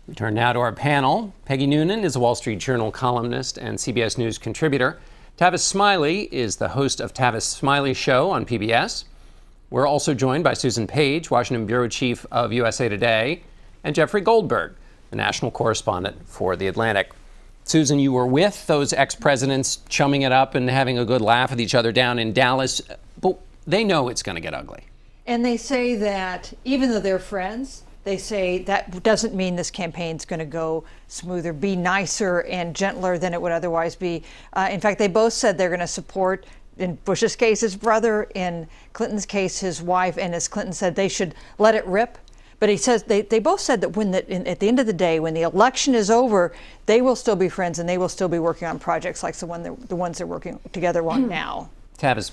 We turn now to our panel. Peggy Noonan is a Wall Street Journal columnist and CBS News contributor. Tavis Smiley is the host of Tavis Smiley Show on PBS. We're also joined by Susan Page, Washington bureau chief of USA Today, and Jeffrey Goldberg, the national correspondent for The Atlantic. Susan, you were with those ex-presidents chumming it up and having a good laugh with each other down in Dallas, but they know it's going to get ugly. And they say that even though they're friends, they say that doesn't mean this campaign's going to go smoother, be nicer and gentler than it would otherwise be. In fact, they both said they're going to support, in Bush's case, his brother, in Clinton's case, his wife, and as Clinton said, they should let it rip. But he says they both said that at the end of the day, when the election is over, they will still be friends and they will still be working on projects like the ones they're working together on now. Tavis,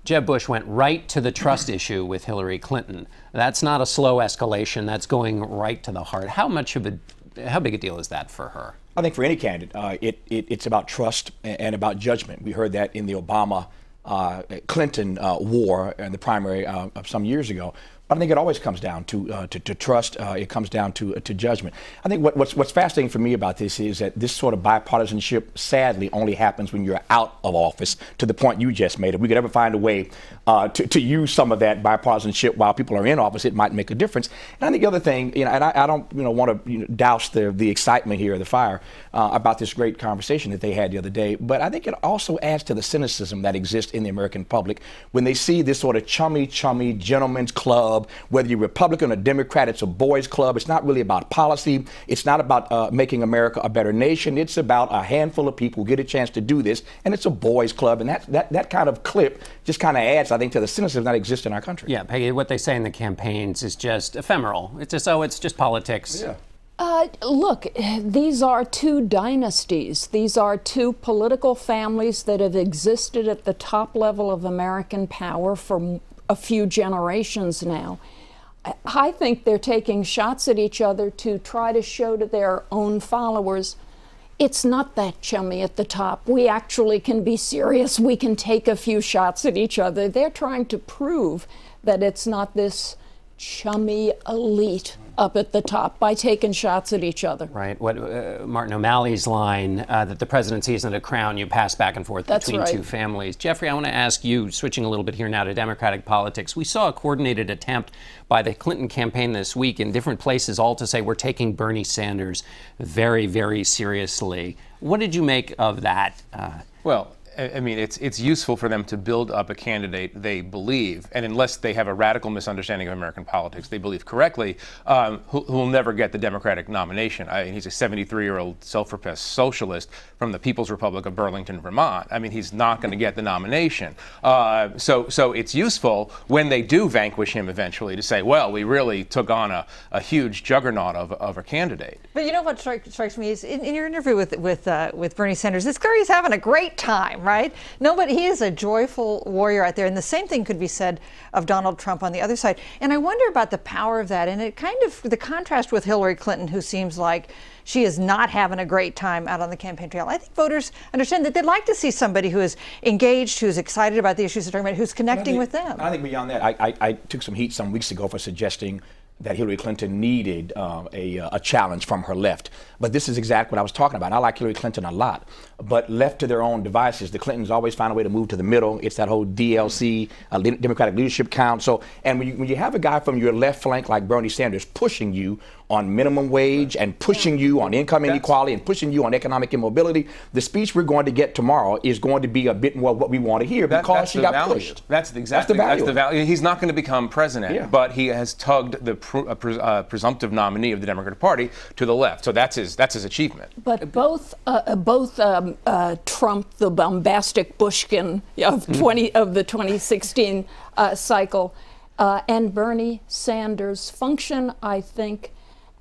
Jeb Bush went right to the trust issue with Hillary Clinton. That's not a slow escalation. That's going right to the heart. How big a deal is that for her? I think for any candidate, it's about trust and about judgment. We heard that in the Obama Clinton war in the primary of some years ago. But I think it always comes down to trust. It comes down to judgment. I think what's fascinating for me about this is that this sort of bipartisanship, sadly, only happens when you're out of office. To the point you just made, if we could ever find a way to use some of that bipartisanship while people are in office, it might make a difference. And I think the other thing, and I don't, want to douse the excitement here, the fire about this great conversation that they had the other day. But I think it also adds to the cynicism that exists in the American public when they see this sort of chummy gentleman's club. Whether you're Republican or Democrat, it's a boys' club. It's not really about policy. It's not about making America a better nation. It's about a handful of people who get a chance to do this, and it's a boys' club. And that kind of clip just kind of adds, I think, to the cynicism that exists in our country. Yeah, Peggy, what they say in the campaigns is just ephemeral. It's just politics. Yeah. Look, these are two dynasties. These are two political families that have existed at the top level of American power for a few generations now. I think they're taking shots at each other to try to show to their own followers, it's not that chummy at the top. We actually can be serious. We can take a few shots at each other. They're trying to prove that it's not this chummy elite up at the top by taking shots at each other. Right. What Martin O'Malley's line that the presidency isn't a crown you pass back and forth between two families. Jeffrey, I want to ask you, switching a little bit here now to Democratic politics. We saw a coordinated attempt by the Clinton campaign this week in different places, all to say we're taking Bernie Sanders very, very seriously. What did you make of that? Well, I mean, it's useful for them to build up a candidate they believe, and unless they have a radical misunderstanding of American politics, they believe correctly, who will never get the Democratic nomination. I mean, he's a 73-year-old self-professed socialist from the People's Republic of Burlington, Vermont. I mean, he's not going to get the nomination. So it's useful when they do vanquish him eventually to say, well, we really took on a huge juggernaut of a candidate. But you know what strikes me is in your interview with Bernie Sanders, this guy is having a great time. Right? He is a joyful warrior out there. And the same thing could be said of Donald Trump on the other side. And I wonder about the power of that. And it kind of, the contrast with Hillary Clinton, who seems like she is not having a great time out on the campaign trail. I think voters understand that they'd like to see somebody who is engaged, who's excited about the issues they're talking about, who's connecting with them. I think beyond that, I took some heat some weeks ago for suggesting that Hillary Clinton needed a challenge from her left. But this is exactly what I was talking about. I like Hillary Clinton a lot. But left to their own devices, the Clintons always find a way to move to the middle. It's that whole DLC, Democratic Leadership Council. And when you have a guy from your left flank like Bernie Sanders pushing you on minimum wage and pushing you on income inequality and pushing you on economic immobility, the speech we're going to get tomorrow is going to be a bit more what we want to hear because she got pushed. That's the value. He's not going to become president, but he has tugged the presumptive nominee of the Democratic Party to the left. So that's his achievement. But both Trump, the bombastic Bushkin of the 2016 cycle, and Bernie Sanders function, I think,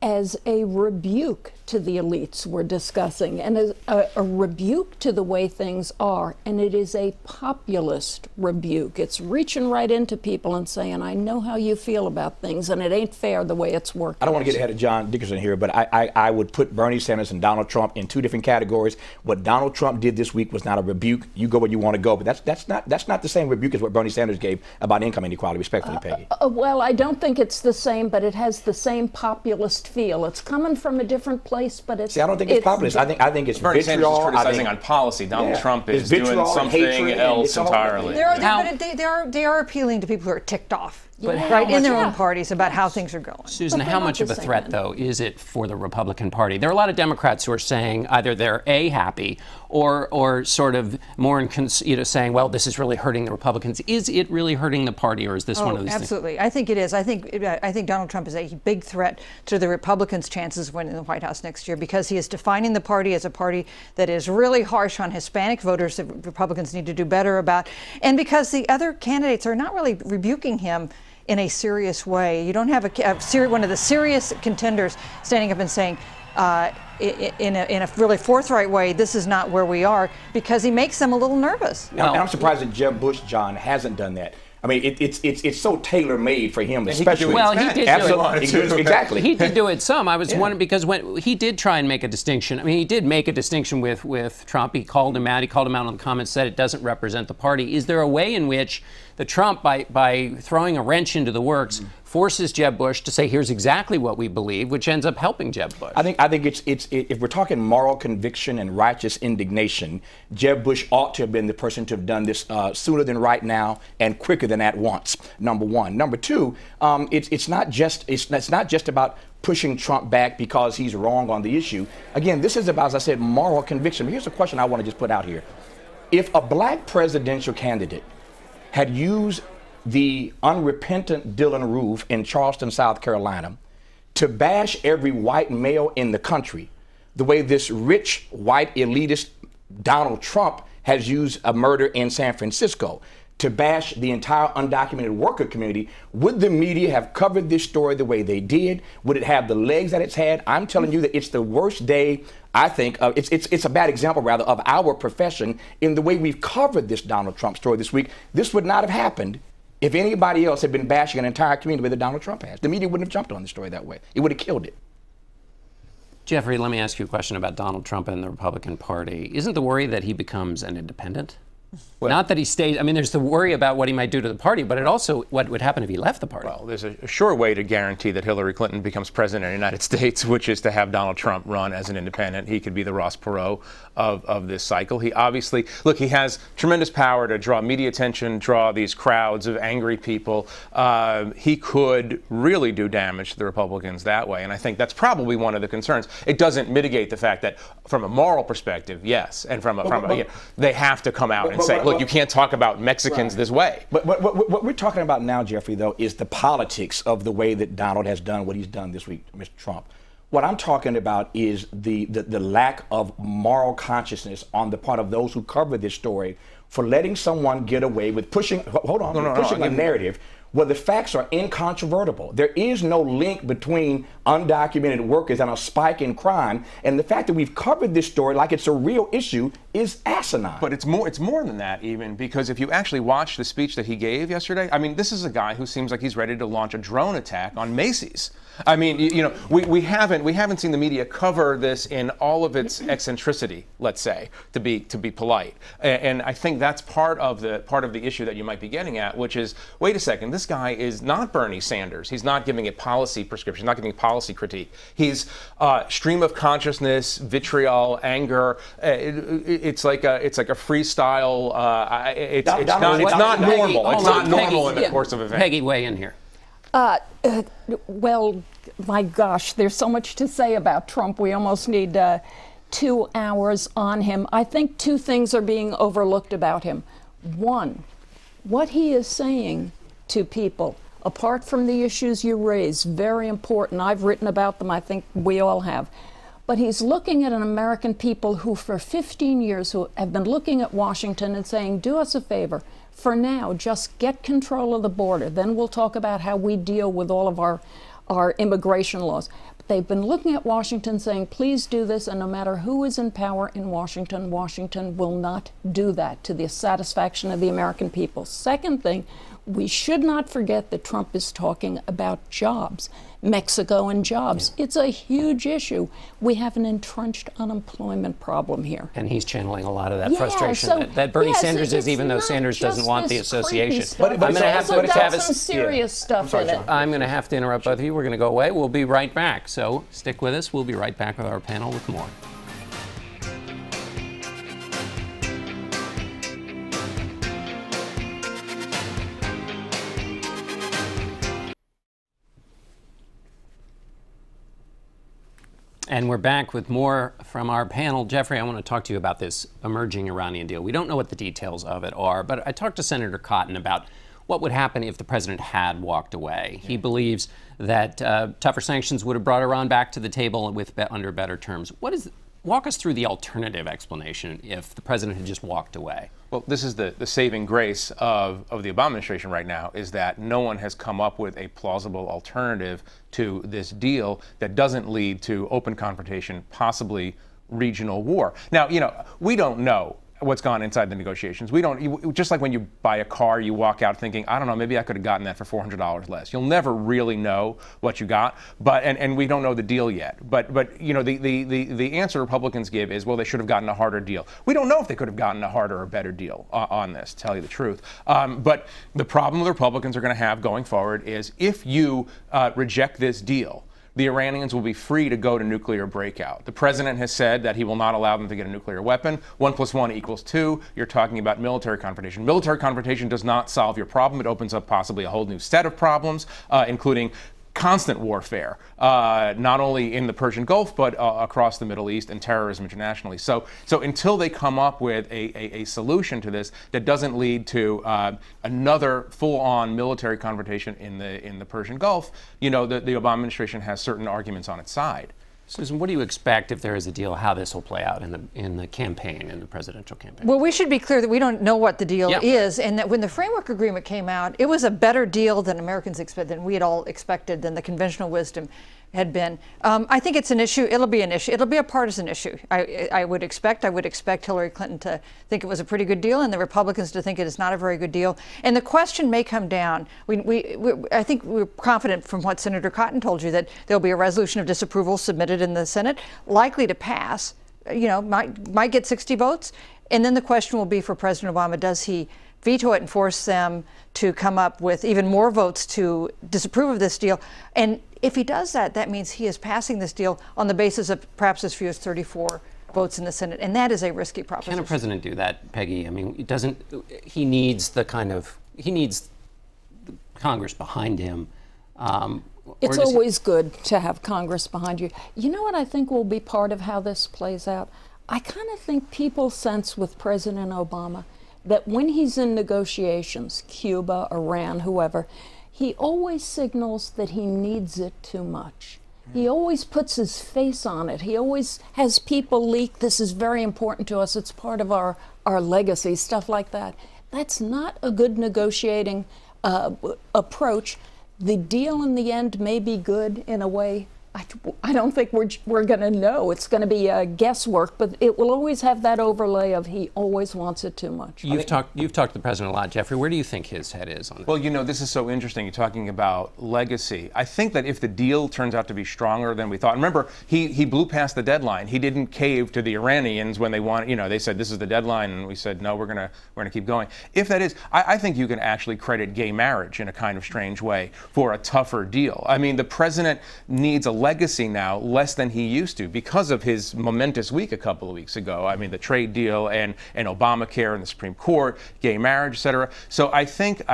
as a rebuke to the elites we're discussing, and as a rebuke to the way things are. And it is a populist rebuke. It's reaching right into people and saying, I know how you feel about things, and it ain't fair the way it's working. I don't want to get ahead of John Dickerson here, but I would put Bernie Sanders and Donald Trump in two different categories. What Donald Trump did this week was not a rebuke. You go where you want to go, but that's not the same rebuke as what Bernie Sanders gave about income inequality, respectfully, Peggy. Well, I don't think it's the same, but it has the same populist feel. It's coming from a different place, but it's. See, I don't think it's populist. I think it's Bernie Sanders vitriol. is criticizing on policy. Donald Trump is vitriol, doing something hatred, else entirely. They are appealing to people who are ticked off. But right in their own parties about how things are going. Susan, how much of a threat, though, is it for the Republican Party? There are a lot of Democrats who are saying either they're happy or sort of more saying, well, this is really hurting the Republicans. Is it really hurting the party, or is this one of these absolutely. things? I think it is. I think Donald Trump is a big threat to the Republicans' chances of winning the White House next year, because he is defining the party as a party that is really harsh on Hispanic voters that Republicans need to do better about, and because the other candidates are not really rebuking him in a serious way. You don't have one of the serious contenders standing up and saying, in a really forthright way, this is not where we are, because he makes them a little nervous. And I'm surprised that Jeb Bush, John, hasn't done that. I mean, it's so tailor-made for him, especially. Well, he did do it. Exactly. He did do it some. I was wondering, because when he did try and make a distinction. I mean, he did make a distinction with Trump. He called him out. He called him out on the comments, said it doesn't represent the party. Is there a way in which the Trump, by throwing a wrench into the works, forces Jeb Bush to say, here's exactly what we believe, which ends up helping Jeb Bush? I think it's if we're talking moral conviction and righteous indignation, Jeb Bush ought to have been the person to have done this sooner than right now and quicker than at once. Number one. Number two, it's not just about pushing Trump back because he's wrong on the issue. Again, this is about, as I said, moral conviction. But here's a question I want to just put out here. If a black presidential candidate had used the unrepentant Dylan Roof in Charleston, South Carolina, to bash every white male in the country, the way this rich white elitist Donald Trump has used a murder in San Francisco to bash the entire undocumented worker community, would the media have covered this story the way they did? Would it have the legs that it's had? I'm telling you that it's the worst day, I think, it's a bad example, rather, of our profession in the way we've covered this Donald Trump story this week. This would not have happened if anybody else had been bashing an entire community the way that Donald Trump has. The media wouldn't have jumped on the story that way. It would have killed it. Jeffrey, let me ask you a question about Donald Trump and the Republican Party. Isn't the worry that he becomes an independent? Well, not that he stays. I mean, there's the worry about what he might do to the party, but it also what would happen if he left the party. Well, there's a sure way to guarantee that Hillary Clinton becomes president of the United States, which is to have Donald Trump run as an independent. He could be the Ross Perot of this cycle. He obviously, look, he has tremendous power to draw media attention, draw these crowds of angry people. He could really do damage to the Republicans that way, and I think that's probably one of the concerns. It doesn't mitigate the fact that, from a moral perspective, yes, and they have to come out and say, look, you can't talk about Mexicans this way. But what we're talking about now, Jeffrey, though, is the politics of the way that Donald has done what he's done this week, Mr. Trump. What I'm talking about is the lack of moral consciousness on the part of those who cover this story for letting someone get away with pushing, pushing a narrative where the facts are incontrovertible. There is no link between undocumented workers and a spike in crime, and the fact that we've covered this story like it's a real issue is asinine. But it's more than that, even, because if you actually watch the speech that he gave yesterday, I mean, this is a guy who seems like he's ready to launch a drone attack on Macy's. I mean, we haven't seen the media cover this in all of its eccentricity, let's say, to be polite. And I think that's part of the issue that you might be getting at, which is, wait a second, this guy is not Bernie Sanders. He's not giving a policy prescription. He's not giving policy critique. He's stream of consciousness, vitriol, anger. It's like a freestyle. It's not normal. It's not normal in the course of events. Peggy, weigh in here. Well, my gosh, there's so much to say about Trump. We almost need 2 hours on him. I think two things are being overlooked about him. One, what he is saying to people, apart from the issues you raise, very important. I've written about them. I think we all have. But he's looking at an American people who for 15 years who have been looking at Washington and saying, do us a favor. For now, just get control of the border. Then we'll talk about how we deal with all of our immigration laws. But they've been looking at Washington saying, please do this, and no matter who is in power in Washington, Washington will not do that to the satisfaction of the American people. Second thing, We should not forget that Trump is talking about jobs, Mexico and jobs. Yeah. It's a huge issue. We have an entrenched unemployment problem here. And he's channeling a lot of that frustration that Bernie Sanders is, even though Sanders doesn't want the association. But I'm going to have to have some serious stuff in it. I'm going to have to interrupt both of you. We're going to go away. We'll be right back. So stick with us. We'll be right back with our panel with more. And we're back with more from our panel. Jeffrey, I want to talk to you about this emerging Iranian deal. We don't know what the details of it are, but I talked to Senator Cotton about what would happen if the president had walked away. He believes that tougher sanctions would have brought Iran back to the table under better terms. Walk us through the alternative explanation if the president had just walked away. Well, this is the saving grace of the Obama administration right now, is that no one has come up with a plausible alternative to this deal that doesn't lead to open confrontation, possibly regional war. Now, we don't know what's gone inside the negotiations. Just like when you buy a car, you walk out thinking, I don't know, maybe I could have gotten that for $400 less. You'll never really know what you got, and we don't know the deal yet. But the answer Republicans give is, well, they should have gotten a harder deal. We don't know if they could have gotten a harder or better deal on this, to tell you the truth. But the problem the Republicans are going to have going forward is, if you reject this deal, the Iranians will be free to go to nuclear breakout. The president has said that he will not allow them to get a nuclear weapon. 1 + 1 = 2. You're talking about military confrontation. Military confrontation does not solve your problem. It opens up possibly a whole new set of problems, including constant warfare, not only in the Persian Gulf, but across the Middle East, and terrorism internationally. So until they come up with a solution to this that doesn't lead to another full-on military confrontation in the Persian Gulf, the Obama administration has certain arguments on its side. Susan, what do you expect, if there is a deal, how this will play out in the campaign, in the presidential campaign? Well, we should be clear that we don't know what the deal is, and that when the framework agreement came out, it was a better deal than Americans expected, than we had all expected, than the conventional wisdom had been. I think it's an issue. It'll be an issue. It'll be a partisan issue. I would expect Hillary Clinton to think it was a pretty good deal, and the Republicans to think it is not a very good deal. And the question may come down. I think we're confident from what Senator Cotton told you that there'll be a resolution of disapproval submitted in the Senate, likely to pass. Might get 60 votes, and then the question will be for President Obama: does he veto it and force them to come up with even more votes to disapprove of this deal? And if he does that, that means he is passing this deal on the basis of perhaps as few as 34 votes in the Senate, and that is a risky proposition. Can a president do that, Peggy? I mean, he needs Congress behind him. It's always good to have Congress behind you. You know what I think will be part of how this plays out? I kind of think people sense with President Obama that when he's in negotiations, Cuba, Iran, whoever, he always signals that he needs it too much. He always puts his face on it. He always has people leak, this is very important to us, it's part of our legacy, stuff like that. That's not a good negotiating approach. The deal in the end may be good in a way. I don't think we're going to know. It's going to be guesswork, but it will always have that overlay of he always wants it too much. You've talked to the president a lot, Jeffrey. Where do you think his head is on this? Well, this is so interesting. You're talking about legacy. I think that if the deal turns out to be stronger than we thought, remember, he blew past the deadline. He didn't cave to the Iranians when they wanted, they said this is the deadline, and we said no, we're gonna keep going. If that is, I think you can actually credit gay marriage in a kind of strange way for a tougher deal. I mean, the president needs a legacy now less than he used to because of his momentous week a couple of weeks ago. I mean, the trade deal and Obamacare and the Supreme Court, gay marriage, et cetera. So I think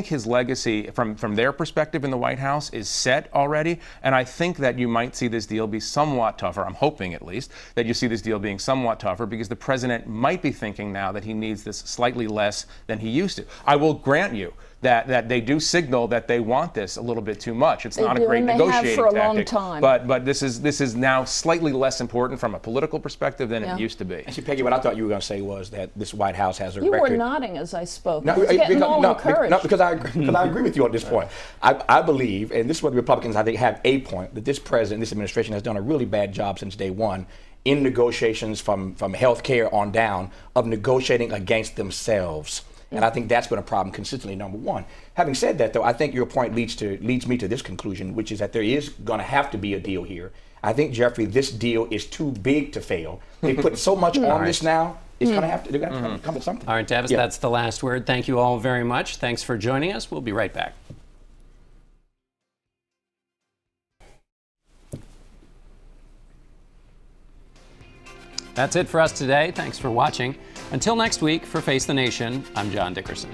his legacy from their perspective in the White House is set already, and I think that you might see this deal be somewhat tougher. I'm hoping, at least, that you see this deal being somewhat tougher because the president might be thinking now that he needs this slightly less than he used to. I will grant you that they do signal that they want this a little bit too much. It's not a great negotiating for a tactic, long time. but this is now slightly less important from a political perspective than it used to be. Actually, Peggy, what I thought you were going to say was that this White House has a You record. were nodding as I spoke. No, because I agree with you on this point. I believe, and this is what the Republicans, I think, have a point, that this president, this administration has done a really bad job since day one in negotiations from health care on down of negotiating against themselves. And I think that's been a problem consistently, number one. Having said that, though, I think your point leads me to this conclusion, which is that there is going to have to be a deal here. I think, Jeffrey, this deal is too big to fail. They put so much on this now. It's going to have to. They're going to come to something. All right, Tavis, that's the last word. Thank you all very much. Thanks for joining us. We'll be right back. That's it for us today. Thanks for watching. Until next week, for Face the Nation, I'm John Dickerson.